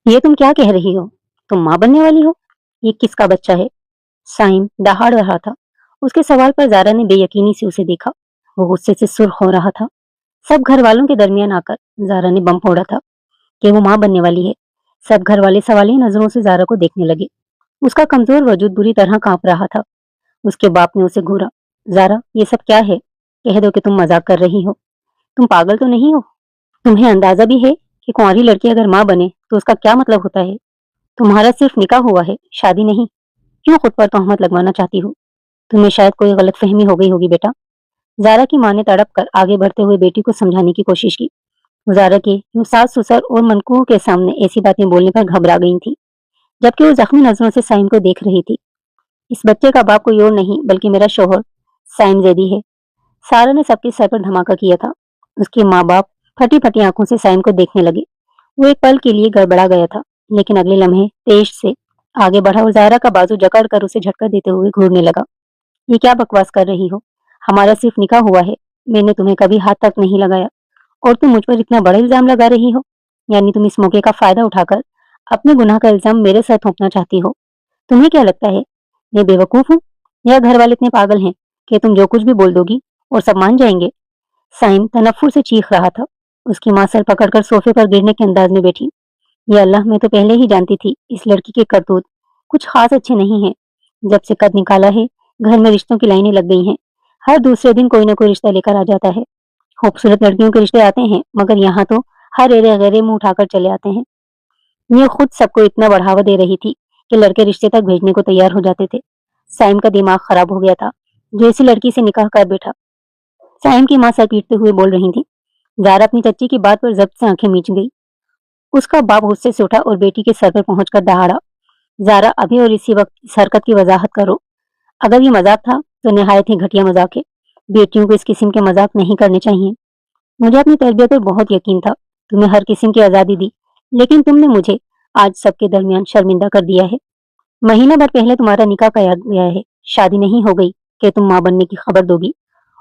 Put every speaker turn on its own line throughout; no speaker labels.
یہ تم کیا کہہ رہی ہو؟ تم ماں بننے والی ہو؟ یہ کس کا بچہ ہے؟ سائم دہاڑ رہا تھا۔ اس کے سوال پر زارا نے بے یقینی سے اسے دیکھا۔ وہ غصے سے سرخ ہو رہا تھا۔ سب گھر والوں کے درمیان آ کر زارا نے بم پھوڑا تھا کہ وہ ماں بننے والی ہے۔ سب گھر والے سوالی نظروں سے زارا کو دیکھنے لگے۔ اس کا کمزور وجود بری طرح کانپ رہا تھا۔ اس کے باپ نے اسے گھورا۔ زارا، یہ سب کیا ہے؟ کہہ دو کہ تم مذاق کر رہی ہو۔ تم پاگل تو نہیں ہو؟ تمہیں اندازہ بھی ہے کہ کنواری لڑکی اگر ماں بنے تو اس کا کیا مطلب ہوتا ہے؟ تمہارا صرف نکاح ہوا ہے، شادی نہیں۔ کیوں خود پر تہمت لگوانا چاہتی ہو؟ تمہیں شاید کوئی غلط فہمی ہو گئی ہوگی بیٹا۔ زارا کی ماں نے تڑپ کر آگے بڑھتے ہوئے بیٹی کو سمجھانے کی کوشش کی۔ وہ زارا کے یوں ساس سسر اور منکوہ کے سامنے ایسی باتیں بولنے پر گھبرا گئی تھی، جبکہ وہ زخمی نظروں سے سائم کو دیکھ رہی تھی۔ اس بچے کا باپ کوئی اور نہیں بلکہ میرا شوہر سائم زیدی ہے۔ سارا نے سب کے سر پر دھماکہ کیا تھا۔ اس کے ماں باپ پھٹی پھٹی آنکھوں سے سائم کو دیکھنے لگے۔ وہ ایک پل کے لیے گڑبڑا گیا تھا، لیکن اگلے لمحے تیز سے آگے بڑھا اور زارا کا بازو جکڑ کر اسے جھٹکا دیتے ہوئے گھورنے لگا۔ یہ کیا بکواس کر رہی ہو؟ ہمارا صرف نکاح ہوا ہے، میں نے تمہیں کبھی ہاتھ تک نہیں لگایا، اور تم مجھ پر اتنا بڑا الزام لگا رہی ہو؟ یعنی تم اس موقع کا فائدہ اٹھا کر اپنے گناہ کا الزام میرے سر تھوپنا چاہتی ہو؟ تمہیں کیا لگتا ہے میں بے وقوف ہوں، یا گھر والے اتنے پاگل ہیں کہ تم جو کچھ بھی بول دو گی اور سب مان جائیں گے؟ سائم تنفر سے چیخ رہا تھا۔ اس کی ماں سر پکڑ کر صوفے پر گرنے کے انداز میں بیٹھی۔ یا اللہ، میں تو پہلے ہی جانتی تھی اس لڑکی کے کرتوت کچھ خاص اچھے نہیں ہیں۔ جب سے قد نکالا ہے گھر میں رشتوں کی لائنیں لگ گئی ہیں۔ ہر دوسرے دن کوئی نہ کوئی رشتہ لے کر آ جاتا ہے۔ خوبصورت لڑکیوں کے رشتے آتے ہیں، مگر یہاں تو ہر ایرے غیرے منہ اٹھا کر چلے آتے ہیں۔ یہ خود سب کو اتنا بڑھاوا دے رہی تھی کہ لڑکے رشتے تک بھیجنے کو تیار ہو جاتے تھے۔ سائم کا دماغ خراب ہو گیا تھا جو اسی لڑکی سے نکاح کر بیٹھا۔ سائم کی ماں سر پیٹتے ہوئے بول رہی تھی۔ زارا اپنی چچی کی بات پر ضبط سے آنکھیں میچ گئی۔ اس کا باپ غصے سے اٹھا اور بیٹی کے سر پر پہنچ کر دہاڑا۔ زارا، ابھی اور اسی وقت اس حرکت کی وضاحت کرو۔ اگر یہ مذاق تھا تو نہایت ہی گھٹیا مذاق ہے۔ بیٹیوں کو اس قسم کے مذاق نہیں کرنے چاہیے۔ مجھے اپنی تربیت پر بہت یقین تھا، تمہیں ہر قسم کی آزادی دی، لیکن تم نے مجھے آج سب کے درمیان شرمندہ کر دیا ہے۔ مہینہ بھر پہلے تمہارا نکاح کیا گیا ہے، شادی نہیں ہو گئی کہ تم ماں بننے کی خبر دو گی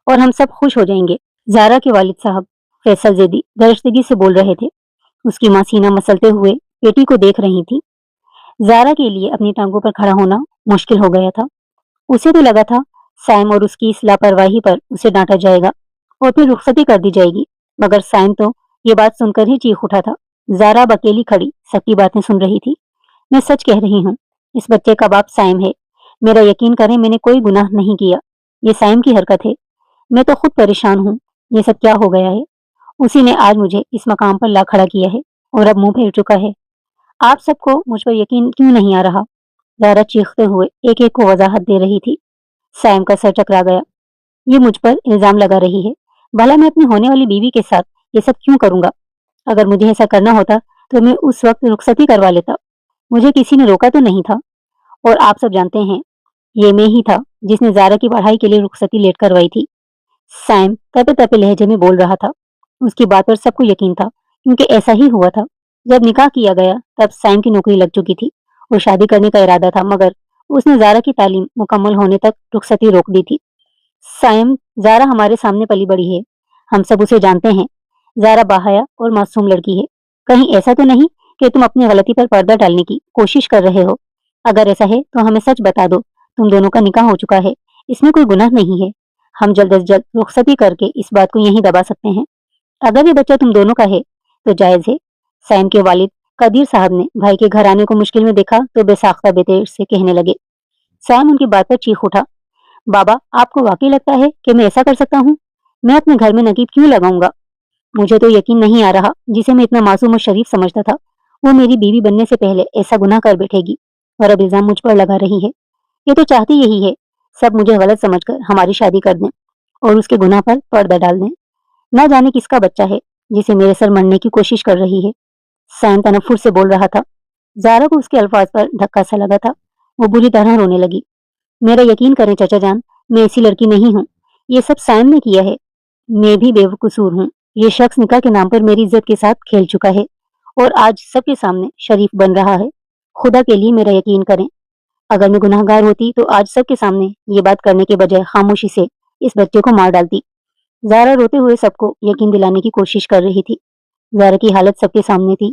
اور ہم سب خوش ہو جائیں گے۔ زارا کے والد صاحب فیصل زیدی درشتگی سے بول رہے تھے۔ اس کی ماں سینہ مسلتے ہوئے بیٹی کو دیکھ رہی تھی۔ زارا کے لیے اپنی ٹانگوں پر کھڑا ہونا مشکل ہو گیا تھا۔ اسے تو لگا تھا سائم اور اس کی اس لاپرواہی پر اسے ڈانٹا جائے گا اور پھر رخصتی کر دی جائے گی، مگر سائم تو یہ بات سن کر ہی چیخ اٹھا تھا۔ زارا اب اکیلی کھڑی سب کی باتیں سن رہی تھی۔ میں سچ کہہ رہی ہوں، اس بچے کا باپ سائم ہے۔ میرا یقین کریں، میں نے کوئی گناہ نہیں کیا، یہ سائم کی حرکت ہے۔ میں تو خود پریشان ہوں، یہ سب کیا ہو گیا ہے؟ اسی نے آج مجھے اس مقام پر لا کھڑا کیا ہے اور اب منہ پھیر چکا ہے۔ آپ سب کو مجھ پر یقین کیوں نہیں آ رہا؟ زارا چیختے ہوئے ایک ایک کو وضاحت دے رہی تھی۔ سائم کا سر چکرا گیا۔ یہ مجھ پر الزام لگا رہی ہے، بھلا میں اپنی ہونے والی بیوی کے ساتھ یہ سب کیوں کروں گا؟ اگر مجھے ایسا کرنا ہوتا تو میں اس وقت رخصتی کروا لیتا، مجھے کسی نے روکا تو نہیں تھا۔ اور آپ سب جانتے ہیں یہ میں ہی تھا جس نے زارا کی پڑھائی کے لیے رخصتی لیٹ کروائی تھی۔ سائم تپے تپے لہجے میں بول رہا تھا۔ اس کی بات پر سب کو یقین تھا کیونکہ ایسا ہی ہوا تھا۔ جب نکاح کیا گیا تب سائم کی نوکری لگ چکی تھی اور شادی کرنے کا ارادہ تھا، مگر اس نے زارا کی تعلیم مکمل ہونے تک رخصتی روک دی تھی۔ سائم، زارا ہمارے سامنے پلی بڑی ہے، ہم سب اسے جانتے ہیں۔ زارا باحیا اور معصوم لڑکی ہے۔ کہیں ایسا تو نہیں کہ تم اپنی غلطی پر پردہ ڈالنے کی کوشش کر رہے ہو؟ اگر ایسا ہے تو ہمیں سچ بتا دو، تم دونوں کا نکاح ہو چکا ہے، اس میں کوئی گناہ نہیں ہے۔ ہم جلد از جلد رخصتی کر کے اس بات کو یہیں دبا سکتے ہیں۔ اگر یہ بچہ تم دونوں کا ہے تو جائز ہے۔ سائم کے والد قدیر صاحب نے بھائی کے گھر آنے کو مشکل میں دیکھا تو بے ساختہ بے تیر سے کہنے لگے۔ سائم ان کی بات پر چیخ اٹھا۔ بابا، آپ کو واقعی لگتا ہے کہ میں ایسا کر سکتا ہوں؟ میں اپنے گھر میں نقیب کیوں لگاؤں گا؟ مجھے تو یقین نہیں آ رہا جسے میں اتنا معصوم اور شریف سمجھتا تھا وہ میری بیوی بننے سے پہلے ایسا گناہ کر بیٹھے گی اور اب الزام مجھ پر لگا رہی ہے۔ یہ تو چاہتی یہی ہے سب مجھے غلط سمجھ کر ہماری شادی کر دیں اور اس کے گناہ پر پردہ ڈال دیں۔ نہ جانے کس کا بچہ ہے جسے میرے سر مرنے کی کوشش کر رہی ہے۔ سائم تنفر سے بول رہا تھا۔ زارا کو اس کے الفاظ پر دھکا سا لگا تھا۔ وہ بری طرح رونے لگی۔ میرا یقین کریں چچا جان، میں ایسی لڑکی نہیں ہوں، یہ سب سائم نے کیا ہے۔ میں بھی بے قصور ہوں۔ یہ شخص نکاح کے نام پر میری عزت کے ساتھ کھیل چکا ہے اور آج سب کے سامنے شریف بن رہا ہے۔ خدا کے لیے میرا یقین کریں، اگر میں گناہ گار ہوتی تو آج سب کے سامنے یہ بات کرنے کے بجائے خاموشی سے اس بچے کو مار ڈالتی۔ زارا روتے ہوئے سب کو یقین دلانے کی کوشش کر رہی تھی۔ زارا کی حالت سب کے سامنے تھی۔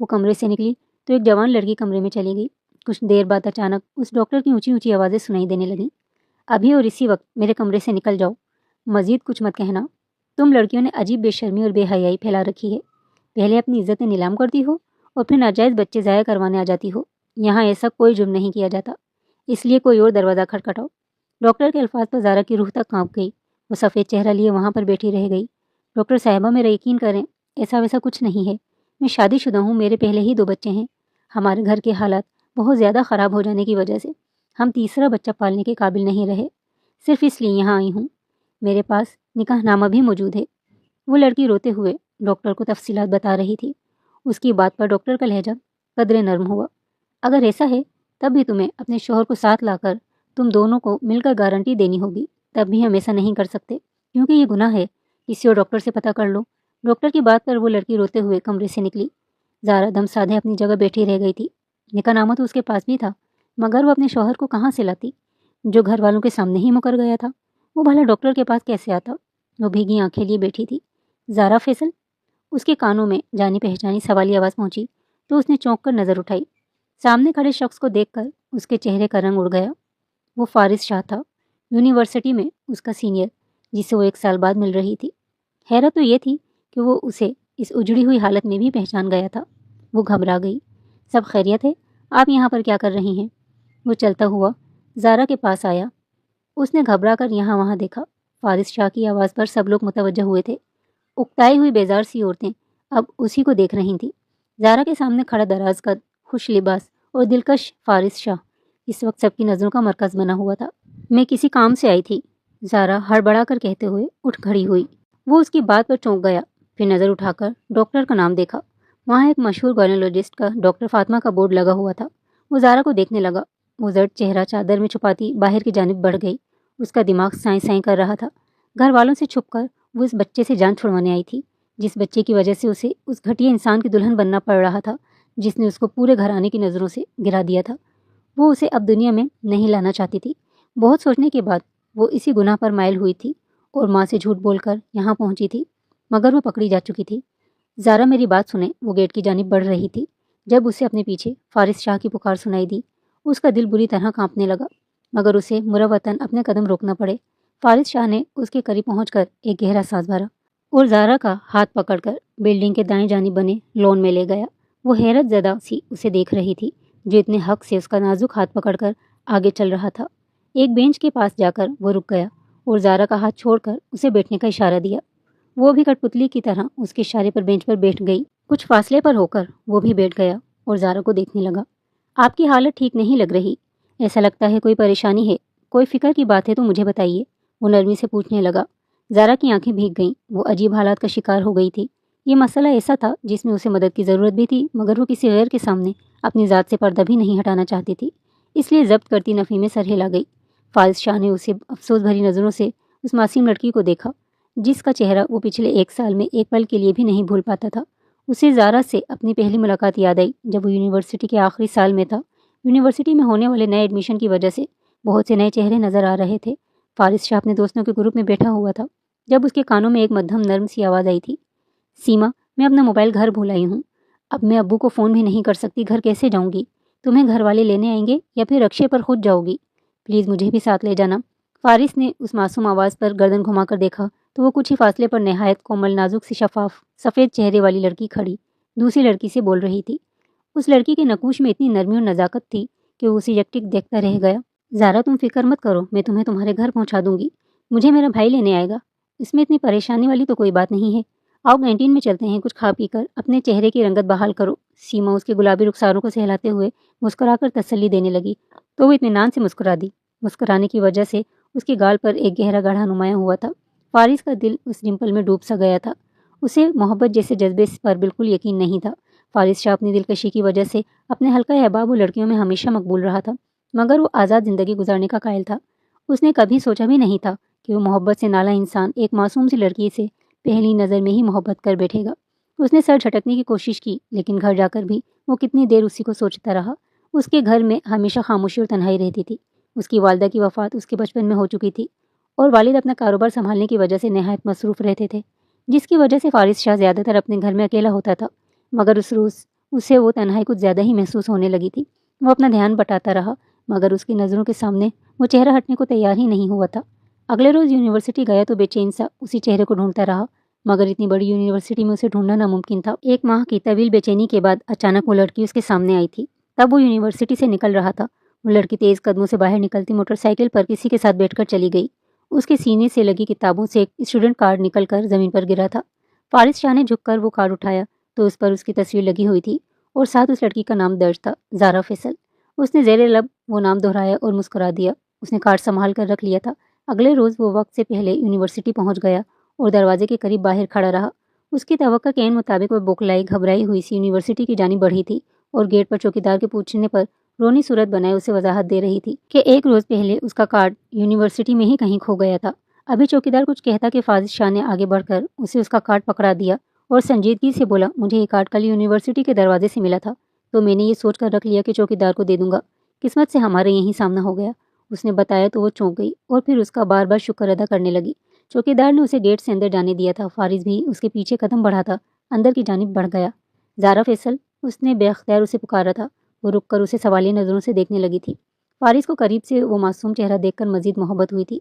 وہ کمرے سے نکلی تو ایک جوان لڑکی کمرے میں چلی گئی۔ کچھ دیر بعد اچانک اس ڈاکٹر کی اونچی اونچی آوازیں سنائی دینے لگیں، ابھی اور اسی وقت میرے کمرے سے نکل جاؤ، مزید کچھ مت کہنا، تم لڑکیوں نے عجیب بے شرمی اور بے حیائی پھیلا رکھی ہے، پہلے اپنی عزتیں نیلام کرتی ہو اور پھر ناجائز بچے ضائع کروانے آ جاتی ہو، یہاں ایسا کوئی جرم نہیں کیا جاتا، اس لیے کوئی اور دروازہ کھٹکھٹاؤ۔ ڈاکٹر کے الفاظ پر زارا کی روح تک کانپ گئی، وہ سفید چہرہ لیے وہاں پر بیٹھی رہ گئی۔ ڈاکٹر صاحبہ میرا یقین کریں، ایسا ویسا کچھ نہیں ہے، میں شادی شدہ ہوں، میرے پہلے ہی 2 بچے ہیں، ہمارے گھر کے حالات بہت زیادہ خراب ہو جانے کی وجہ سے ہم تیسرا بچہ پالنے کے قابل نہیں رہے، صرف اس لیے یہاں آئی ہوں، میرے پاس نکاح نامہ بھی موجود ہے۔ وہ لڑکی روتے ہوئے ڈاکٹر کو تفصیلات بتا رہی تھی۔ اس کی بات پر ڈاکٹر کا لہجہ قدرے نرم ہوا۔ اگر ایسا ہے تب بھی تمہیں اپنے شوہر کو ساتھ لا کر تم دونوں کو مل کر گارنٹی دینی ہوگی، تب بھی ہم ایسا نہیں کر سکتے کیونکہ یہ گناہ ہے، کسی اور ڈاکٹر سے پتہ کر لو۔ ڈاکٹر کی بات پر وہ لڑکی روتے ہوئے کمرے سے نکلی۔ زارا دم سادھے اپنی جگہ بیٹھی رہ گئی تھی۔ نکاح نامہ تو اس کے پاس بھی تھا، مگر وہ اپنے شوہر کو کہاں سے لاتی جو گھر والوں کے سامنے ہی مکر گیا تھا؟ وہ بھلا ڈاکٹر کے پاس کیسے آتا؟ وہ بھیگی آنکھیں لیے بیٹھی تھی۔ زارا فیصل، اس کے کانوں میں جانی پہچانی سوالی آواز پہنچی تو اس نے چونک کر نظر اٹھائی۔ سامنے کھڑے شخص کو دیکھ کر اس کے چہرے کا رنگ اڑ گیا۔ وہ فارس شاہ تھا، یونیورسٹی میں اس کا سینئر، جسے وہ 1 سال بعد مل رہی تھی۔ حیرت تو یہ تھی کہ وہ اسے اس اجڑی ہوئی حالت میں بھی پہچان گیا تھا۔ وہ گھبرا گئی۔ سب خیریت ہے؟ آپ یہاں پر کیا کر رہی ہیں؟ وہ چلتا ہوا زارا کے پاس آیا۔ اس نے گھبرا کر یہاں وہاں دیکھا۔ فارس شاہ کی آواز پر سب لوگ متوجہ ہوئے تھے۔ اکتائی ہوئی بیزار سی عورتیں اب اسی کو دیکھ رہی تھیں۔ زارا کے سامنے کھڑا دراز قد، خوش لباس اور دلکش فارس شاہ اس وقت سب کی نظروں کا مرکز بنا ہوا تھا۔ میں کسی کام سے آئی تھی، زارا ہڑبڑا کر کہتے ہوئے اٹھ کھڑی ہوئی۔ وہ اس کی بات پر چونک گیا، پھر نظر اٹھا کر ڈاکٹر کا نام دیکھا۔ وہاں ایک مشہور گائنولوجسٹ کا ڈاکٹر فاطمہ کا بورڈ لگا ہوا تھا۔ وہ زارا کو دیکھنے لگا۔ وہ زرد چہرہ چادر میں چھپاتی باہر کی جانب بڑھ گئی۔ اس کا دماغ سائیں سائیں کر رہا تھا۔ گھر والوں سے چھپ کر وہ اس بچے سے جان چھڑوانے آئی تھی، جس بچے کی وجہ سے اسے اس گھٹیا انسان کی دلہن بننا پڑ رہا تھا جس نے اس کو پورے گھرانے کی نظروں سے گرا دیا تھا۔ وہ اسے اب دنیا میں نہیں لانا چاہتی تھی۔ بہت سوچنے کے بعد وہ اسی گناہ پر مائل ہوئی تھی اور ماں سے جھوٹ بول کر یہاں پہنچی تھی، مگر وہ پکڑی جا چکی تھی۔ زارا میری بات سنے، وہ گیٹ کی جانب بڑھ رہی تھی جب اسے اپنے پیچھے فارس شاہ کی پکار سنائی دی۔ اس کا دل بری طرح کانپنے لگا، مگر اسے مروتاً اپنے قدم روکنا پڑے۔ فارس شاہ نے اس کے قریب پہنچ کر ایک گہرا سانس بھرا اور زارا کا ہاتھ پکڑ کر بلڈنگ کے دائیں جانب بنے لون میں لے گیا۔ وہ حیرت زدہ سی اسے دیکھ رہی تھی جو اتنے حق سے اس کا نازک ہاتھ پکڑ کر آگے چل رہا تھا۔ ایک بینچ کے پاس جا کر وہ رک گیا اور زارا کا ہاتھ چھوڑ کر اسے بیٹھنے کا اشارہ دیا۔ وہ بھی کٹ پتلی کی طرح اس کے اشارے پر بینچ پر بیٹھ گئی۔ کچھ فاصلے پر ہو کر وہ بھی بیٹھ گیا اور زارا کو دیکھنے لگا۔ آپ کی حالت ٹھیک نہیں لگ رہی، ایسا لگتا ہے کوئی پریشانی ہے، کوئی فکر کی بات ہے تو مجھے بتائیے، وہ نرمی سے پوچھنے لگا۔ زارا کی آنکھیں بھیگ گئیں، وہ عجیب حالات کا شکار ہو گئی تھی۔ یہ مسئلہ ایسا تھا جس میں اسے مدد کی ضرورت بھی تھی، مگر وہ کسی غیر کے سامنے اپنی ذات سے پردہ بھی نہیں ہٹانا چاہتی تھی، اس لیے ضبط کرتی نفی میں سر ہلا گئی۔ فارس شاہ نے اسے افسوس بھری نظروں سے اس معصوم لڑکی کو دیکھا جس کا چہرہ وہ پچھلے 1 سال میں ایک پل کے لیے بھی نہیں بھول پاتا تھا۔ اسے زارا سے اپنی پہلی ملاقات یاد آئی جب وہ یونیورسٹی کے آخری سال میں تھا۔ یونیورسٹی میں ہونے والے نئے ایڈمیشن کی وجہ سے بہت سے نئے چہرے نظر آ رہے تھے۔ فارس شاہ اپنے دوستوں کے گروپ میں بیٹھا ہوا تھا جب اس کے کانوں میں ایک مدھم نرم سی آواز آئی تھی، سیما، میں اپنا موبائل گھر بھول آئی ہوں، اب میں ابو کو فون بھی نہیں کر سکتی، گھر کیسے جاؤں گی؟ تمہیں گھر والے لینے آئیں گے یا پھر رکشے پر خود جاؤ گی؟ پلیز مجھے بھی ساتھ لے جانا۔ فارس نے اس معصوم آواز پر گردن گھما کر دیکھا تو وہ کچھ ہی فاصلے پر نہایت کومل نازک سی شفاف سفید چہرے والی لڑکی کھڑی دوسری لڑکی سے بول رہی تھی۔ اس لڑکی کے نقوش میں اتنی نرمی اور نزاکت تھی کہ وہ اسے یکٹک دیکھتا رہ گیا۔ زارا، تم فکر مت کرو، میں تمہیں تمہارے گھر پہنچا دوں گی، مجھے میرا بھائی لینے آئے گا، اس میں اتنی پریشانی والی تو کوئی بات نہیں ہے۔ آؤ کینٹین میں چلتے ہیں، کچھ کھا پی کر اپنے چہرے کی رنگت بحال کرو۔ سیما اس کے گلابی رخساروں کو سہلاتے ہوئے مسکرا کر تسلی دینے لگی تو وہ اطمینان سے مسکرا دی۔ مسکرانے کی وجہ سے اس کے گال پر ایک گہرا گڑھا نمایاں ہوا تھا۔ فارس کا دل اس ڈمپل میں ڈوب سا گیا تھا۔ اسے محبت جیسے جذبے پر بالکل یقین نہیں تھا۔ فارس شاہ اپنی دلکشی کی وجہ سے اپنے حلقہ احباب و لڑکیوں میں ہمیشہ مقبول رہا تھا، مگر وہ آزاد زندگی گزارنے کا قائل تھا۔ اس نے کبھی سوچا بھی نہیں تھا کہ وہ محبت سے نالا انسان ایک معصوم سی لڑکی سے پہلی نظر میں ہی محبت کر بیٹھے گا۔ اس نے سر جھٹکنے کی کوشش کی، لیکن گھر جا کر بھی وہ کتنی دیر اسی کو سوچتا رہا۔ اس کے گھر میں ہمیشہ خاموشی اور تنہائی رہتی تھی۔ اس کی والدہ کی وفات اس کے بچپن میں ہو چکی تھی اور والد اپنا کاروبار سنبھالنے کی وجہ سے نہایت مصروف رہتے تھے، جس کی وجہ سے فارس شاہ زیادہ تر اپنے گھر میں اکیلا ہوتا تھا۔ مگر اس روز اسے وہ تنہائی کچھ زیادہ ہی محسوس ہونے لگی تھی۔ وہ اپنا دھیان بٹاتا رہا مگر اس کی نظروں کے سامنے وہ چہرہ ہٹنے کو تیار ہی نہیں ہوا تھا۔ اگلے روز یونیورسٹی گیا تو بے چین سا اسی چہرے کو ڈھونڈتا رہا مگر اتنی بڑی یونیورسٹی میں اسے ڈھونڈنا ناممکن تھا۔ 1 ماہ کی طویل بے چینی کے بعد اچانک وہ لڑکی اس کے سامنے آئی تھی۔ تب وہ یونیورسٹی سے نکل رہا تھا۔ وہ لڑکی تیز قدموں سے باہر نکلتی موٹر سائیکل پر کسی کے ساتھ بیٹھ کر چلی گئی۔ اس کے سینے سے لگی کتابوں سے ایک اسٹوڈنٹ کارڈ نکل کر زمین پر گرا تھا۔ فارس شاہ نے جھک کر وہ کارڈ اٹھایا تو اس پر اس کی تصویر لگی ہوئی تھی اور ساتھ اس لڑکی کا نام درج تھا، زارا فیصل۔ اس نے زیر لب وہ نام دہرایا اور مسکرا دیا۔ اس نے کارڈ سنبھال کر رکھ لیا تھا۔ اگلے روز وہ وقت سے پہلے یونیورسٹی پہنچ گیا اور دروازے کے قریب باہر کھڑا رہا۔ اس کی توقع کے عین مطابق وہ بوکھلائی گھبرائی ہوئی سی یونیورسٹی کی جانب بڑھی تھی اور گیٹ پر چوکیدار کے پوچھنے پر رونی صورت بنائے اسے وضاحت دے رہی تھی کہ 1 روز پہلے اس کا کارڈ یونیورسٹی میں ہی کہیں کھو گیا تھا۔ ابھی چوکیدار کچھ کہتا کہ فارس شاہ نے آگے بڑھ کر اسے اس کا کارڈ پکڑا دیا اور سنجیدگی سے بولا، مجھے یہ کارڈ کل یونیورسٹی کے دروازے سے ملا تھا تو میں نے یہ سوچ کر رکھ لیا کہ چوکیدار کو دے دوں گا۔ قسمت سے ہمارے یہیں سامنا ہو گیا۔ اس نے بتایا تو وہ چونک گئی اور پھر اس کا بار بار شکر ادا کرنے لگی۔ چوکیدار نے اسے گیٹ سے اندر جانے دیا تھا۔ فارس بھی اس کے پیچھے قدم بڑھاتا اندر کی جانب بڑھ گیا۔ زارا فیصل، اس نے بے اختیار اسے پکارا تھا۔ وہ رک کر اسے سوالیہ نظروں سے دیکھنے لگی تھی۔ فارس کو قریب سے وہ معصوم چہرہ دیکھ کر مزید محبت ہوئی تھی۔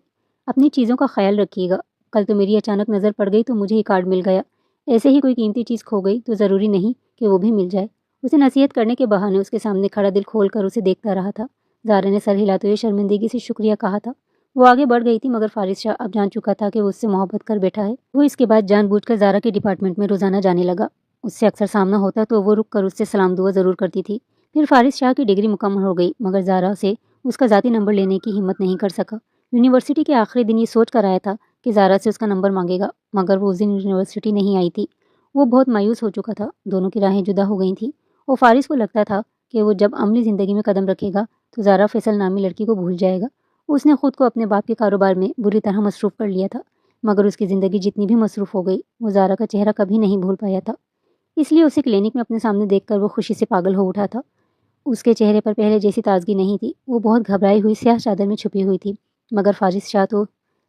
اپنی چیزوں کا خیال رکھیے گا، کل تو میری اچانک نظر پڑ گئی تو مجھے یہ کارڈ مل گیا، ایسے ہی کوئی قیمتی چیز کھو گئی تو ضروری نہیں کہ وہ بھی مل جائے۔ اسے نصیحت کرنے کے بہانے اس کے سامنے کھڑا دل کھول کر اسے دیکھتا رہا تھا۔ زارا نے سر ہلاتے ہوئے شرمندگی سے شکریہ کہا تھا۔ وہ آگے بڑھ گئی تھی مگر فارس شاہ اب جان چکا تھا کہ وہ اس سے محبت کر بیٹھا ہے۔ وہ اس کے بعد جان بوجھ کر زارا کے ڈپارٹمنٹ میں روزانہ جانے لگا۔ اس سے اکثر سامنا ہوتا تو وہ رک کر اس سے سلام دعا ضرور کرتی تھی۔ پھر فارس شاہ کی ڈگری مکمل ہو گئی مگر زارا سے اس کا ذاتی نمبر لینے کی ہمت نہیں کر سکا۔ یونیورسٹی کے آخری دن یہ سوچ کر آیا تھا کہ زارا سے اس کا نمبر مانگے گا مگر وہ اس دن یونیورسٹی نہیں آئی تھی۔ وہ بہت مایوس ہو چکا تھا۔ دونوں کی راہیں جدا ہو گئی تھیں اور فارس کو لگتا تھا کہ وہ جب عملی زندگی میں قدم رکھے گا تو زارا فیصل نامی لڑکی کو بھول جائے گا۔ اس نے خود کو اپنے باپ کے کاروبار میں بری طرح مصروف کر لیا تھا مگر اس کی زندگی جتنی بھی مصروف ہو گئی وہ زارا کا چہرہ کبھی نہیں بھول پایا تھا۔ اس لیے اسے کلینک میں اپنے سامنے دیکھ کر وہ خوشی سے پاگل ہو اٹھا تھا۔ اس کے چہرے پر پہلے جیسی تازگی نہیں تھی۔ وہ بہت گھبرائی ہوئی سیاہ چادر میں چھپی ہوئی تھی مگر فارس شاہ تو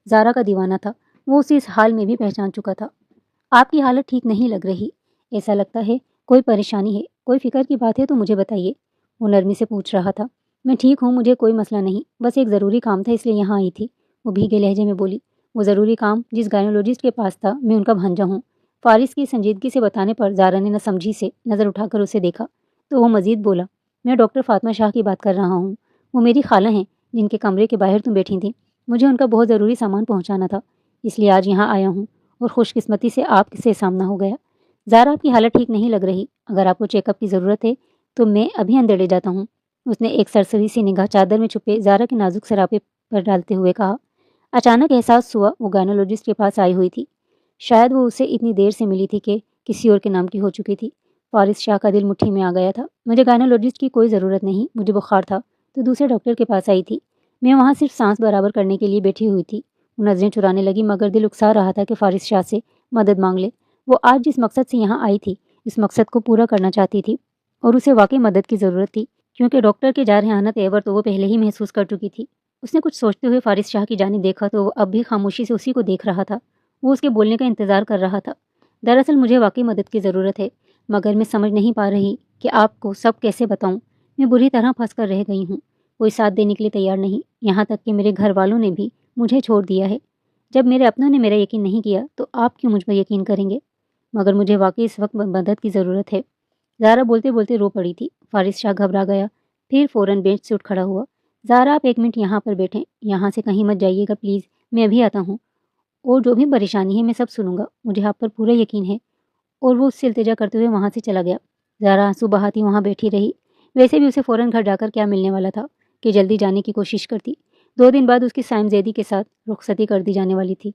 زارا کا دیوانہ تھا۔ وہ اسے اس حال میں بھی پہچان چکا تھا۔ آپ کی حالت ٹھیک نہیں لگ رہی، ایسا لگتا ہے کوئی پریشانی ہے، کوئی فکر کی بات ہے تو مجھے بتائیے، وہ نرمی سے پوچھ رہا تھا۔ میں ٹھیک ہوں، مجھے کوئی مسئلہ نہیں، بس ایک ضروری کام تھا اس لیے یہاں آئی تھی، وہ بھیگے لہجے میں بولی۔ وہ ضروری کام جس گائنولوجسٹ کے پاس تھا، میں ان کا بھانجا ہوں۔ فارس کی سنجیدگی سے بتانے پر زارا نے نہ سمجھی سے نظر اٹھا کر اسے دیکھا تو وہ مزید بولا، میں ڈاکٹر فاطمہ شاہ کی بات کر رہا ہوں، وہ میری خالہ ہیں جن کے کمرے کے باہر تم بیٹھی تھیں۔ مجھے ان کا بہت ضروری سامان پہنچانا تھا اس لیے آج یہاں آیا ہوں اور خوش قسمتی سے آپ سے سامنا ہو گیا۔ زارا، آپ کی حالت ٹھیک نہیں لگ رہی، اگر آپ کو چیک اپ کی ضرورت ہے تو میں ابھی اندر لے جاتا ہوں، اس نے ایک سرسری سی نگاہ چادر میں چھپے زارا کے نازک سراپے پر ڈالتے ہوئے کہا۔ اچانک احساس ہوا وہ گائنولوجسٹ کے پاس آئی ہوئی تھی۔ شاید وہ اسے اتنی دیر سے ملی تھی کہ کسی اور کے نام کی ہو چکی تھی۔ فارس شاہ کا دل مٹھی میں آ گیا تھا۔ مجھے گائنولوجسٹ کی کوئی ضرورت نہیں، مجھے بخار تھا تو دوسرے ڈاکٹر کے پاس آئی تھی، میں وہاں صرف سانس برابر کرنے کے لیے بیٹھی ہوئی تھی۔ وہ نظریں چرانے لگی مگر دل اکسا رہا تھا کہ فارس شاہ سے مدد مانگ لے۔ وہ آج جس مقصد سے یہاں آئی تھی اس مقصد کو پورا کرنا چاہتی تھی اور اسے واقعی مدد کی ضرورت تھی کیونکہ ڈاکٹر کے جارحانہ تیور تو وہ پہلے ہی محسوس کر چکی تھی۔ اس نے کچھ سوچتے ہوئے فارس شاہ کی جانب دیکھا تو وہ اب بھی خاموشی سے اسی کو دیکھ رہا تھا۔ وہ اس کے بولنے کا انتظار کر رہا تھا۔ دراصل مجھے واقعی مدد کی ضرورت ہے مگر میں سمجھ نہیں پا رہی کہ آپ کو سب کیسے بتاؤں۔ میں بری طرح پھنس کر رہ گئی ہوں، کوئی ساتھ دینے کے لیے تیار نہیں، یہاں تک کہ میرے گھر والوں نے بھی مجھے چھوڑ دیا ہے۔ جب میرے اپنوں نے میرا یقین نہیں کیا تو آپ کیوں مجھ پر یقین کریں گے؟ مگر مجھے واقعی اس وقت مدد کی ضرورت ہے۔ زارا بولتے بولتے رو پڑی تھی۔ فارس شاہ گھبرا گیا، پھر فوراً بینچ سے اٹھ کھڑا ہوا۔ زارا، آپ 1 منٹ یہاں پر بیٹھیں، یہاں سے کہیں مت جائیے گا پلیز، میں ابھی آتا ہوں، اور جو بھی پریشانی ہے میں سب سنوں گا، مجھے آپ پر پورا یقین ہے۔ اور وہ اس سے التجا کرتے ہوئے وہاں سے چلا گیا۔ زارا آنسو بہاتی وہاں بیٹھی رہی۔ ویسے بھی اسے فوراً گھر جا کر کیا ملنے والا تھا کہ جلدی جانے کی کوشش کرتی۔ 2 دن بعد اس کی سائم زیدی کے ساتھ رخصتی کر دی جانے والی تھی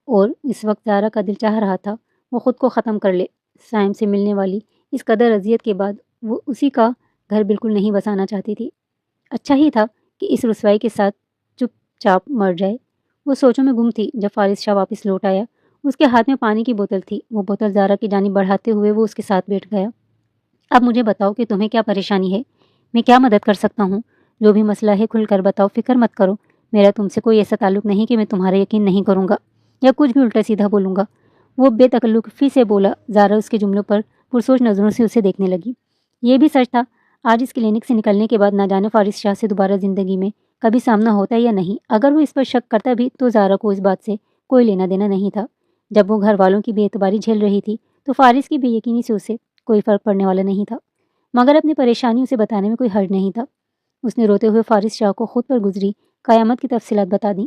اور اس وقت زارا کا دل چاہ رہا تھا وہ خود کو ختم کر لے۔ سائم سے ملنے والی اس قدر اذیت کے بعد وہ اسی کا گھر بالکل نہیں بسانا چاہتی تھی۔ اچھا ہی تھا کہ اس رسوائی کے ساتھ چپ چاپ مر جائے۔ وہ سوچوں میں گم تھی جب فارس شاہ واپس لوٹ آیا۔ اس کے ہاتھ میں پانی کی بوتل تھی۔ وہ بوتل زارا کی جانب بڑھاتے ہوئے وہ اس کے ساتھ بیٹھ گیا۔ اب مجھے بتاؤ کہ تمہیں کیا پریشانی ہے، میں کیا مدد کر سکتا ہوں؟ جو بھی مسئلہ ہے کھل کر بتاؤ، فکر مت کرو، میرا تم سے کوئی ایسا تعلق نہیں کہ میں تمہارا یقین نہیں کروں گا یا کچھ بھی الٹا سیدھا بولوں گا، وہ بے تکلفی سے بولا۔ زارا اس کے جملوں پر پرسوچ نظروں سے اسے دیکھنے لگی۔ یہ بھی سچ تھا، آج اس کلینک سے نکلنے کے بعد نہ جانے فارس شاہ سے دوبارہ زندگی میں کبھی سامنا ہوتا ہے یا نہیں۔ اگر وہ اس پر شک کرتا بھی تو زارا کو اس بات سے کوئی لینا دینا نہیں تھا۔ جب وہ گھر والوں کی بے اعتباری جھیل رہی تھی تو فارس کی بے یقینی سے اسے کوئی فرق پڑنے والا نہیں تھا، مگر اپنی پریشانی اسے بتانے میں کوئی حرج نہیں تھا۔ اس نے روتے ہوئے فارس شاہ کو خود پر گزری قیامت کی تفصیلات بتا دیں۔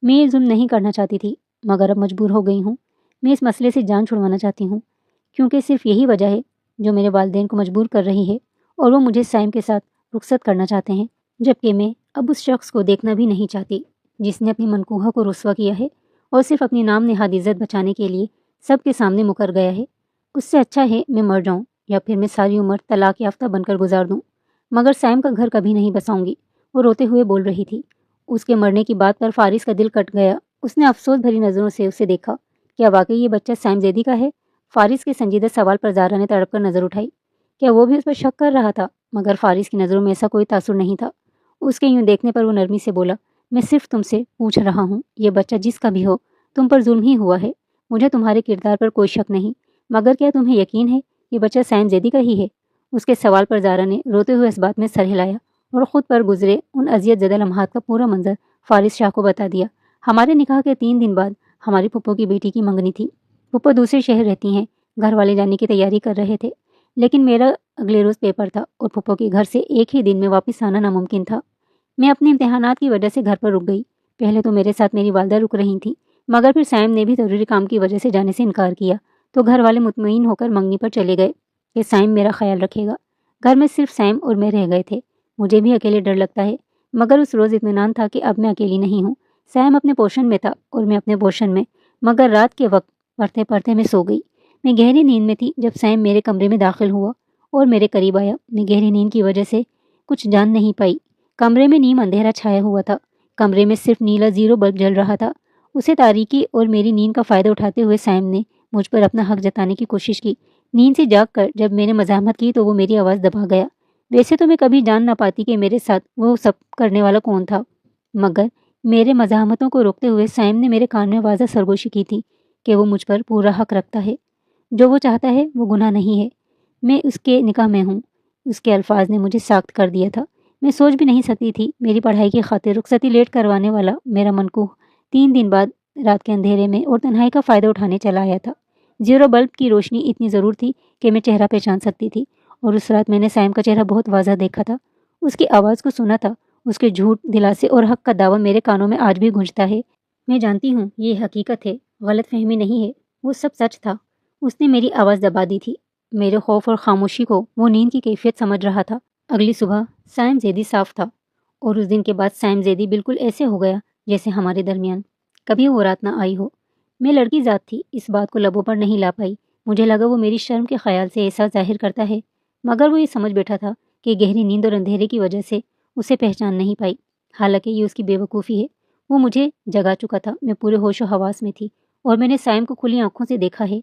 میں یہ ظلم نہیں کرنا چاہتی تھی، مگر اب مجبور ہو گئی ہوں۔ میں اس مسئلے سے جان چھڑوانا چاہتی ہوں، کیونکہ صرف یہی وجہ ہے جو میرے والدین کو مجبور کر رہی ہے، اور وہ مجھے سائم کے ساتھ رخصت کرنا چاہتے ہیں، جبکہ میں اب اس شخص کو دیکھنا بھی نہیں چاہتی جس نے اپنی منکوہہ کو رسوا کیا ہے اور صرف اپنی نام نہاد عزت بچانے کے لیے سب کے سامنے مکر گیا ہے۔ اس سے اچھا ہے میں مر جاؤں یا پھر میں ساری عمر طلاق یافتہ بن کر گزار دوں، مگر سائم کا گھر کبھی نہیں بساؤں گی، وہ روتے ہوئے بول رہی تھی۔ اس کے مرنے کی بات پر فارس کا دل کٹ گیا۔ اس نے افسوس بھری نظروں سے اسے دیکھا۔ کیا واقعی یہ بچہ سائم زیدی کا ہے؟ فارس کے سنجیدہ سوال پر زارا نے تڑپ کر نظر اٹھائی۔ کیا وہ بھی اس پر شک کر رہا تھا؟ مگر فارس کی نظروں میں ایسا کوئی تاثر نہیں تھا۔ اس کے یوں دیکھنے پر وہ نرمی سے بولا، میں صرف تم سے پوچھ رہا ہوں، یہ بچہ جس کا بھی ہو تم پر ظلم ہی ہوا ہے۔ مجھے تمہارے کردار پر کوئی شک نہیں، مگر کیا تمہیں یقین ہے یہ بچہ سائم زیدی کا ہی ہے؟ اس کے سوال پر زارا نے روتے ہوئے اس بات میں سر ہلایا اور خود پر گزرے ان اذیت زدہ لمحات کا پورا منظر فارس شاہ کو بتا دیا۔ ہمارے نکاح کے 3 دن بعد ہماری پھپھو کی بیٹی کی منگنی تھی۔ پھپھو دوسرے شہر رہتی ہیں، گھر والے جانے کی تیاری کر رہے تھے، لیکن میرا اگلے روز پیپر تھا اور پھپھو کے گھر سے ایک ہی دن میں واپس آنا ناممکن تھا۔ میں اپنے امتحانات کی وجہ سے گھر پر رک گئی۔ پہلے تو میرے ساتھ میری والدہ رک رہی تھیں، مگر پھر سائم نے بھی ضروری کام کی وجہ سے جانے سے انکار کیا، تو گھر والے مطمئن ہو کر منگنی پر چلے گئے کہ سائم میرا خیال رکھے گا۔ گھر میں صرف سائم اور میں رہ گئے تھے۔ مجھے بھی اکیلے ڈر لگتا ہے، مگر اس روز اطمینان تھا کہ اب میں اکیلی نہیں ہوں۔ سائم اپنے پوشن میں تھا اور میں اپنے پوشن میں، مگر رات کے وقت پڑھتے پڑھتے میں سو گئی۔ میں گہری نیند میں تھی جب سائم میرے کمرے میں داخل ہوا اور میرے قریب آیا۔ میں گہری نیند کی وجہ سے کچھ جان نہیں پائی۔ کمرے میں نیم اندھیرا چھایا ہوا تھا۔ کمرے میں صرف نیلا 0 بلب جل رہا تھا۔ اسے تاریکی اور میری نیند کا فائدہ اٹھاتے ہوئے سائم نے مجھ پر اپنا حق جتانے کی کوشش کی۔ نیند سے جاگ کر جب میں نے مزاحمت کی تو وہ میری آواز دبا گیا۔ ویسے تو میں کبھی جان نہ پاتی کہ میرے ساتھ وہ سب کرنے والا کون تھا، مگر میرے مزاحمتوں کو روکتے ہوئے سائم نے میرے کان میں واضح سرگوشی کی تھی کہ وہ مجھ پر پورا حق رکھتا ہے۔ جو وہ چاہتا ہے وہ گناہ نہیں ہے۔ میں اس کے نکاح میں ہوں۔ اس کے الفاظ نے مجھے ساخت کر دیا تھا۔ میں سوچ بھی نہیں سکتی تھی۔ میری پڑھائی کی خاطر رخصتی لیٹ کروانے والا میرا منکوہ 3 دن بعد رات کے اندھیرے میں اور تنہائی کا فائدہ اٹھانے چلا آیا تھا۔ 0 بلب کی روشنی اتنی ضرور تھی کہ میں چہرہ پہچان سکتی تھی، اور اس رات میں نے سائم کا چہرہ بہت واضح دیکھا تھا، اس کی آواز کو سنا تھا۔ اس کے جھوٹ، دلاسے اور حق کا دعویٰ میرے کانوں میں آج بھی گونجتا ہے۔ میں جانتی ہوں یہ حقیقت ہے، غلط فہمی نہیں ہے، وہ سب سچ تھا۔ اس نے میری آواز دبا دی تھی۔ میرے خوف اور خاموشی کو وہ نیند کی کیفیت سمجھ رہا تھا۔ اگلی صبح سائم زیدی صاف تھا، اور اس دن کے بعد سائم زیدی بالکل ایسے ہو گیا جیسے ہمارے درمیان کبھی وہ رات نہ آئی ہو۔ میں لڑکی ذات تھی، اس بات کو لبوں پر نہیں لا پائی۔ مجھے لگا وہ میری شرم کے خیال سے ایسا ظاہر کرتا ہے، مگر وہ یہ سمجھ بیٹھا تھا کہ گہری نیند اور اندھیرے کی وجہ سے اسے پہچان نہیں پائی۔ حالانکہ یہ اس کی بے وقوفی ہے۔ وہ مجھے جگا چکا تھا۔ میں پورے ہوش و حواس میں تھی، اور میں نے سائم کو کھلی آنکھوں سے دیکھا ہے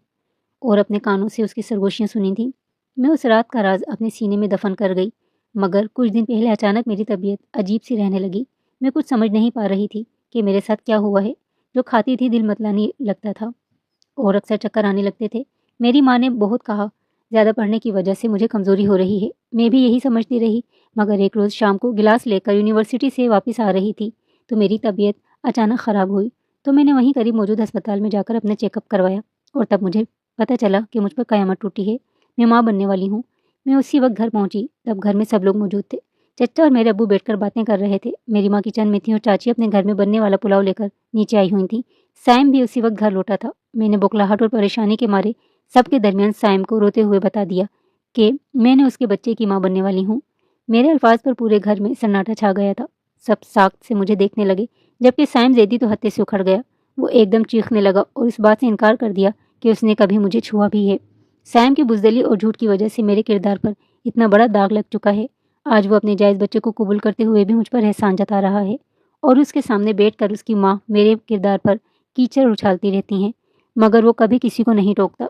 اور اپنے کانوں سے اس کی سرگوشیاں سنی تھیں۔ میں اس رات کا راز اپنے سینے میں دفن کر گئی، مگر کچھ دن پہلے اچانک میری طبیعت عجیب سی رہنے لگی۔ میں کچھ سمجھ نہیں پا رہی تھی کہ میرے ساتھ کیا ہوا ہے۔ جو کھاتی تھی دل متلانے لگتا تھا اور اکثر چکر آنے لگتے تھے۔ میری ماں نے بہت کہا زیادہ پڑھنے کی وجہ سے مجھے کمزوری ہو رہی ہے۔ میں بھی یہی سمجھتی رہی، مگر ایک روز شام کو گلاس لے کر یونیورسٹی سے واپس آ رہی تھی تو میری طبیعت اچانک خراب ہوئی، تو میں نے وہیں قریب موجود ہسپتال میں جا کر اپنا چیک اپ کروایا، اور تب مجھے پتہ چلا کہ مجھ پر قیامت ٹوٹی ہے۔ میں ماں بننے والی ہوں۔ میں اسی وقت گھر پہنچی۔ تب گھر میں سب لوگ موجود تھے۔ چچا اور میرے ابو بیٹھ کر باتیں کر رہے تھے۔ میری ماں کچن میں تھی اور چاچی اپنے گھر میں بننے والا پلاؤ لے کر نیچے آئی ہوئی تھیں۔ سائم بھی اسی وقت گھر لوٹا تھا۔ میں نے بوکھلاہٹ اور پریشانی کے مارے سب کے درمیان سائم کو روتے ہوئے بتا دیا کہ میں نے اس کے بچے کی ماں بننے والی ہوں۔ میرے الفاظ پر پورے گھر میں سناٹا چھا گیا تھا۔ سب ساخت سے مجھے دیکھنے لگے، جبکہ سائم زیدی تو ہتے سے اکھڑ گیا۔ وہ ایک دم چیخنے لگا اور اس بات سے انکار کر دیا کہ اس نے کبھی مجھے چھوا بھی ہے۔ سائم کی بزدلی اور جھوٹ کی وجہ سے میرے کردار پر اتنا بڑا داغ لگ چکا ہے۔ آج وہ اپنے جائز بچے کو قبول کرتے ہوئے بھی مجھ پر احسان جتا رہا ہے، اور اس کے سامنے بیٹھ کر اس کی ماں میرے کردار پر کیچڑ اچھالتی رہتی ہیں، مگر وہ کبھی کسی کو نہیں ٹوکتا۔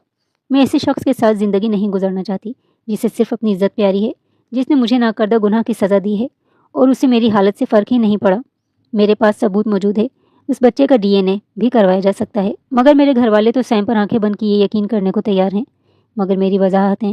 میں ایسے شخص کے ساتھ زندگی نہیں گزارنا چاہتی جسے صرف اپنی عزت پیاری ہے، جس نے مجھے ناکردہ گناہ کی سزا دی ہے اور اسے میری حالت سے فرق ہی نہیں پڑا۔ میرے پاس ثبوت موجود ہے، اس بچے کا DNA بھی کروایا جا سکتا ہے، مگر میرے گھر والے تو سائم پر آنکھیں بند کیے یقین کرنے کو تیار ہیں۔ مگر میری وضاحتیں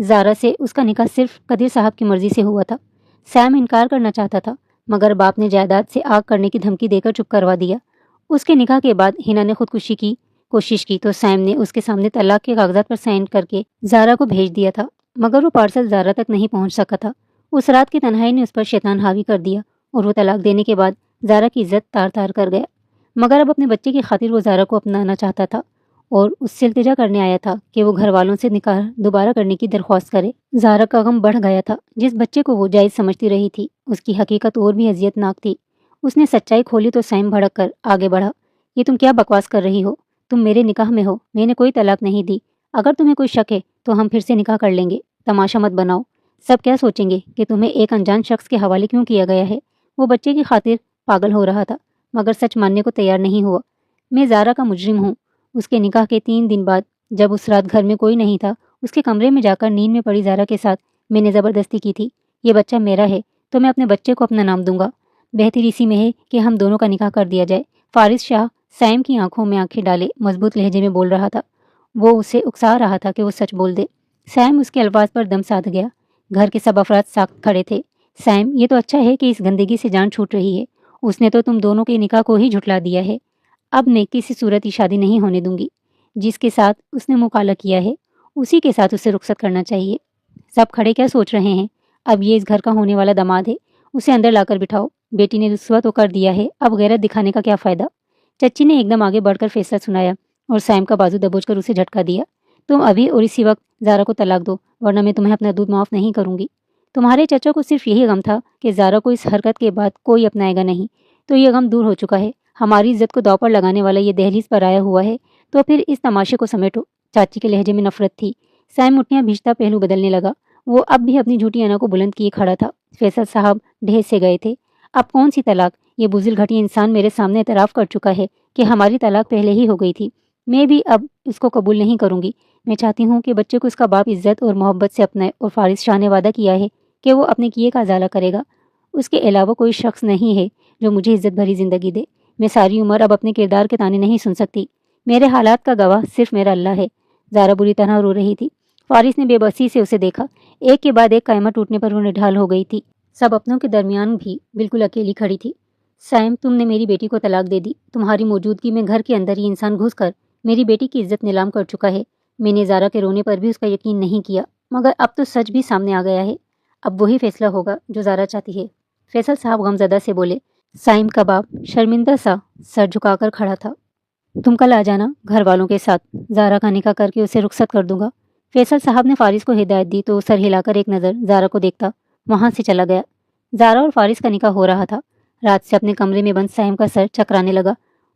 زارا سے اس کا نکاح صرف قدیر صاحب کی مرضی سے ہوا تھا۔ سیم انکار کرنا چاہتا تھا مگر باپ نے جائیداد سے آگ کرنے کی دھمکی دے کر چپ کروا دیا۔ اس کے نکاح کے بعد ہنا نے خودکشی کی کوشش کی تو سیم نے اس کے سامنے طلاق کے کاغذات پر سائن کر کے زارا کو بھیج دیا تھا، مگر وہ پارسل زارا تک نہیں پہنچ سکا تھا۔ اس رات کی تنہائی نے اس پر شیطان حاوی کر دیا اور وہ طلاق دینے کے بعد زارا کی عزت تار تار کر گیا، مگر اب اپنے بچے کی خاطر وہ زارا کو اپنانا چاہتا تھا اور اس سے التجا کرنے آیا تھا کہ وہ گھر والوں سے نکاح دوبارہ کرنے کی درخواست کرے۔ زارا کا غم بڑھ گیا تھا۔ جس بچے کو وہ جائز سمجھتی رہی تھی اس کی حقیقت اور بھی اذیت ناک تھی۔ اس نے سچائی کھولی تو سیم بھڑک کر آگے بڑھا۔ یہ تم کیا بکواس کر رہی ہو؟ تم میرے نکاح میں ہو، میں نے کوئی طلاق نہیں دی۔ اگر تمہیں کوئی شک ہے تو ہم پھر سے نکاح کر لیں گے، تماشا مت بناؤ۔ سب کیا سوچیں گے کہ تمہیں ایک انجان شخص کے حوالے کیوں کیا گیا ہے؟ وہ بچے کی خاطر پاگل ہو رہا تھا مگر سچ ماننے کو تیار نہیں ہوا۔ میں زارا کا مجرم ہوں۔ اس کے نکاح کے 3 دن بعد جب اس رات گھر میں کوئی نہیں تھا، اس کے کمرے میں جا کر نیند میں پڑی زارا کے ساتھ میں نے زبردستی کی تھی۔ یہ بچہ میرا ہے تو میں اپنے بچے کو اپنا نام دوں گا۔ بہتر اسی میں ہے کہ ہم دونوں کا نکاح کر دیا جائے۔ فارس شاہ سیم کی آنکھوں میں آنکھیں ڈالے مضبوط لہجے میں بول رہا تھا۔ وہ اسے اکسا رہا تھا کہ وہ سچ بول دے۔ سیم اس کے الفاظ پر دم ساتھ گیا۔ گھر کے سب افراد ساکت کھڑے تھے۔ سیم، یہ تو اچھا ہے کہ اس گندگی سے جان چھوٹ رہی ہے۔ اس نے تو تم دونوں کے نکاح کو ہی جھٹلا دیا ہے۔ اب میں کسی صورت کی شادی نہیں ہونے دوں گی۔ جس کے ساتھ اس نے مکالمہ کیا ہے اسی کے ساتھ اسے رخصت کرنا چاہیے۔ سب کھڑے کیا سوچ رہے ہیں؟ اب یہ اس گھر کا ہونے والا داماد ہے، اسے اندر لا کر بٹھاؤ۔ بیٹی نے رسوا تو کر دیا ہے، اب غیرت دکھانے کا کیا فائدہ؟ چچی نے ایک دم آگے بڑھ کر فیصلہ سنایا اور سیم کا بازو دبوچ کر اسے جھٹکا دیا۔ تم ابھی اور اسی وقت زارا کو طلاق دو ورنہ میں تمہیں اپنا دودھ معاف نہیں کروں گی۔ تمہارے چچا کو صرف یہی غم تھا کہ زارا کو اس حرکت کے بعد کوئی اپنائے گا نہیں، تو یہ غم دور ہو چکا ہے۔ ہماری عزت کو داؤ پر لگانے والا یہ دہلیز پر آیا ہوا ہے، تو پھر اس تماشے کو سمیٹو۔ چاچی کے لہجے میں نفرت تھی۔ سیم مٹیاں بھیجتا پہلو بدلنے لگا۔ وہ اب بھی اپنی جھوٹی انا کو بلند کیے کھڑا تھا۔ فیصل صاحب ڈھیر سے گئے تھے۔ اب کون سی طلاق؟ یہ بزدل گھٹیا انسان میرے سامنے اعتراف کر چکا ہے کہ ہماری طلاق پہلے ہی ہو گئی تھی۔ میں بھی اب اس کو قبول نہیں کروں گی۔ میں چاہتی ہوں کہ بچے کو اس کا باپ عزت اور محبت سے اپنائے، اور فارس شاہ نے وعدہ کیا ہے کہ وہ اپنے کیے کا ازالہ کرے گا۔ اس کے علاوہ کوئی شخص نہیں ہے جو مجھے عزت بھری زندگی دے۔ میں ساری عمر اب اپنے کردار کے تانے نہیں سن سکتی۔ میرے حالات کا گواہ صرف میرا اللہ ہے۔ زارا بری طرح رو رہی تھی۔ فارس نے بے بسی سے اسے دیکھا۔ ایک کے بعد ایک قائمہ ٹوٹنے پر وہ نڈھال ہو گئی تھی۔ سب اپنوں کے درمیان بھی بالکل اکیلی کھڑی تھی۔ سیم، تم نے میری بیٹی کو طلاق دے دی۔ تمہاری موجودگی میں گھر کے اندر یہ انسان گھس کر میری بیٹی کی عزت نیلام کر چکا ہے۔ میں نے زارا کے رونے پر بھی اس کا یقین نہیں کیا، مگر اب تو سچ بھی سامنے آ گیا ہے۔ اب وہی فیصلہ ہوگا جو زارا چاہتی ہے۔ فیصل صاحب غمزدہ سے بولے۔ سائم کا باپ شرمندہ سا سر جھکا کر کھڑا تھا۔ تم کل آ جانا گھر والوں کے ساتھ، زارا کا نکاح کر کے اسے رخصت کر دوں گا۔ فیصل صاحب نے فارس کو ہدایت دی تو وہ سر ہلا کر ایک نظر زارا کو دیکھتا وہاں سے چلا گیا۔ زارا اور فارس کا نکاح ہو رہا تھا۔ رات سے اپنے کمرے میں بند سائم کا سر چکرانے لگا۔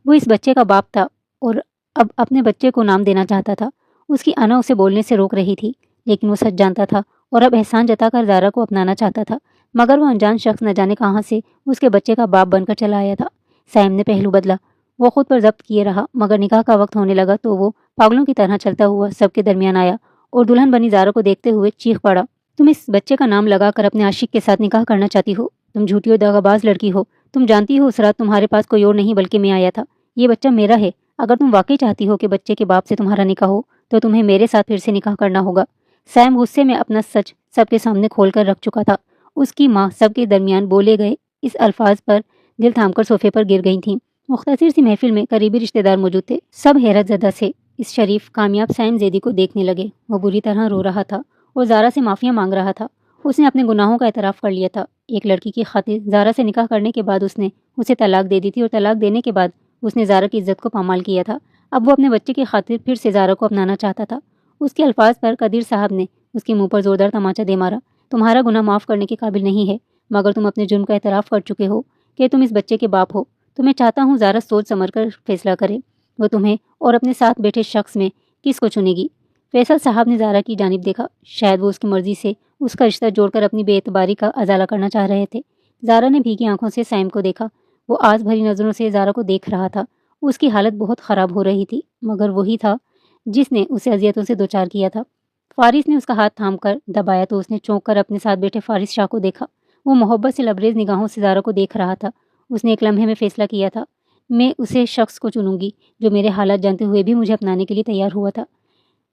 وہ اس بچے کا باپ تھا اور اب اپنے بچے کو نام دینا چاہتا تھا۔ اس کی انا اسے بولنے سے روک رہی تھی، لیکن وہ سچ جانتا تھا اور اب احسان جتا کر زارا کو اپنانا چاہتا تھا، مگر وہ انجان شخص نہ جانے کہاں سے اس کے بچے کا باپ بن کر چلا آیا تھا۔ سائم نے پہلو بدلا۔ وہ خود پر ضبط کیے رہا، مگر نکاح کا وقت ہونے لگا تو وہ پاگلوں کی طرح چلتا ہوا سب کے درمیان آیا اور دلہن بنی زارا کو دیکھتے ہوئے چیخ پڑا۔ تم اس بچے کا نام لگا کر اپنے عاشق کے ساتھ نکاح کرنا چاہتی ہو؟ تم جھوٹی اور دغاباز لڑکی ہو۔ تم جانتی ہو اس رات تمہارے پاس کوئی اور نہیں بلکہ میں آیا تھا۔ یہ بچہ میرا ہے۔ اگر تم واقعی چاہتی ہو کہ بچے کے باپ سے تمہارا نکاح ہو تو تمہیں میرے ساتھ پھر سے نکاح کرنا ہوگا۔ سیم غصے میں اپنا سچ سب کے سامنے کھول کر رکھ چکا تھا۔ اس کی ماں سب کے درمیان بولے گئے اس الفاظ پر دل تھام کر صوفے پر گر گئی تھیں۔ مختصر سی محفل میں قریبی رشتہ دار موجود تھے۔ سب حیرت زدہ سے اس شریف کامیاب سیم زیدی کو دیکھنے لگے۔ وہ بری طرح رو رہا تھا اور زارا سے معافیاں مانگ رہا تھا۔ اس نے اپنے گناہوں کا اعتراف کر لیا تھا۔ ایک لڑکی کی خاطر زارا سے نکاح کرنے کے بعد اس نے اسے طلاق دے دی تھی اور طلاق دینے کے بعد اس نے زارا کی عزت کو پامال کیا تھا۔ اب وہ اپنے بچے کی خاطر پھر سے زارا کو اپنانا چاہتا تھا۔ اس کے الفاظ پر قدیر صاحب نے اس کے منہ پر زوردار تماچا دے مارا۔ تمہارا گناہ معاف کرنے کے قابل نہیں ہے، مگر تم اپنے جرم کا اعتراف کر چکے ہو کہ تم اس بچے کے باپ ہو۔ تو میں چاہتا ہوں زارا سوچ سمجھ کر فیصلہ کرے، وہ تمہیں اور اپنے ساتھ بیٹھے شخص میں کس کو چنے گی۔ فیصل صاحب نے زارا کی جانب دیکھا۔ شاید وہ اس کی مرضی سے اس کا رشتہ جوڑ کر اپنی بے اعتباری کا ازالہ کرنا چاہ رہے تھے۔ زارا نے بھیگی آنکھوں سے سائم کو دیکھا۔ وہ آس بھری نظروں سے زارا کو دیکھ رہا تھا۔ اس کی حالت بہت خراب ہو رہی تھی، مگر وہی تھا جس نے اسے اذیتوں سے دوچار کیا تھا۔ فارس نے اس کا ہاتھ تھام کر دبایا تو اس نے چونک کر اپنے ساتھ بیٹھے فارس شاہ کو دیکھا۔ وہ محبت سے لبریز نگاہوں سے زارا کو دیکھ رہا تھا۔ اس نے ایک لمحے میں فیصلہ کیا تھا، میں اسے شخص کو چنوں گی جو میرے حالات جانتے ہوئے بھی مجھے اپنانے کے لیے تیار ہوا تھا۔